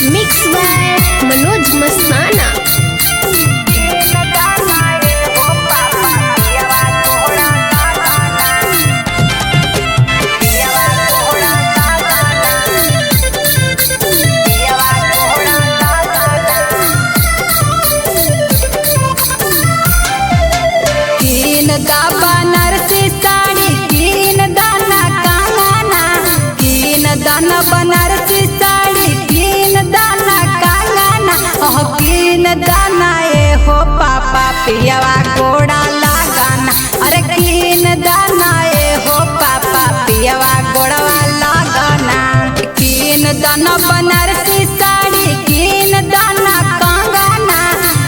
Mix by Manoj मस्ताना। बनारसी साड़ी कीन दाना कांगना, कीन दाना बनारसी साड़ी कीन दाना कांगना, कीन दाना ए हो पापा पियवा गोड़ा लगाना। अरे कीन दाना ए हो पापा पियवा गोड़वा लगाना। कीन दाना बनारसी साड़ी कीन दाना कांगना,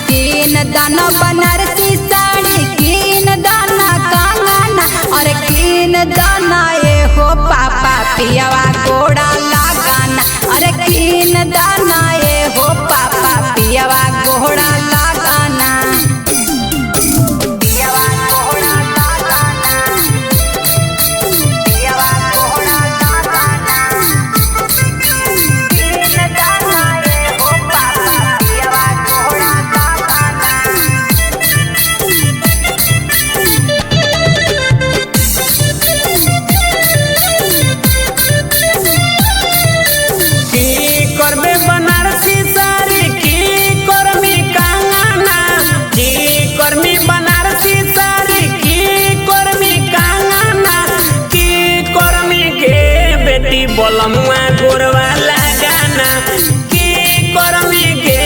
कीन दाना बनारसी साड़ी कीन दाना कांगना। और कीन दाना ए हो पापा पियवा गोड़ा लगाना। अरे कीन दाना ए हो पापा पियवा गोड़ा लगाना। पियवा गोड़ा लगाना, पियवा गोड़ा लगाना। कीन दाना ए हो पापा पियवा गोड़ा लगाना। करबे बनारसी साड़ी की करमी कांगना, की करमी बनारसी साड़ी की करमी कांगना, की करमी के बेटी बोलमुआ गोरवा लगाना, की करमी के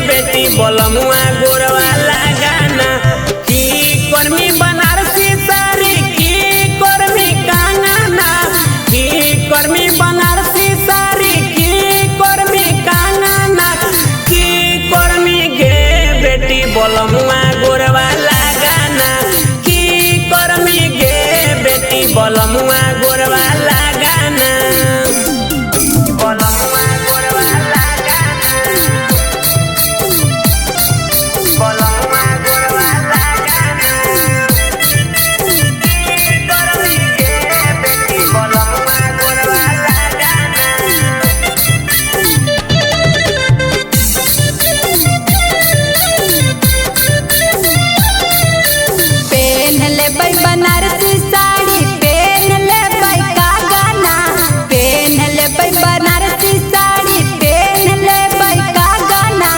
बेटी बोलमुआ गोरवा लगाना। की करमी बनारसी साड़ी की करमी कांगना, की करमी बनारसी साड़ी की करमी कांगना, की करमी गे बेटी बोलमुआ गोरवा लगाना, की करमी गे बेटी बोलमुआ गोरवा लगाना। बोलमुआ गोरवा लगाना, बोलमुआ गोरवा लगाना। की करमी गे बेटी बोलमुआ गोरवा लगाना। पेन ले बनारसी साड़ी पेन ले कागना, पेन ले बनारसी साड़ी पेन ले कागना।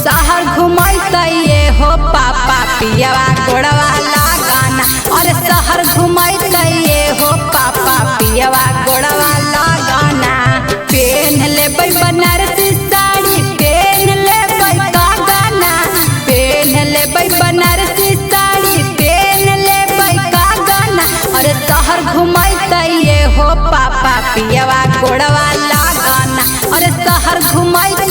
शहर घुमैत ये हो पापा पियवा गोड़वा लगाना। और शहर घुमैत ये हो पापा पियवा गोड़वा लगाना। पेन ले बनारसी साड़ी पेन ले कागना, पेन ले बनारसी साड़ी पेन ले कागना। और शहर घुमैत ये हो पापा पियवा गोड़वा लगाना। और शहर घुमैत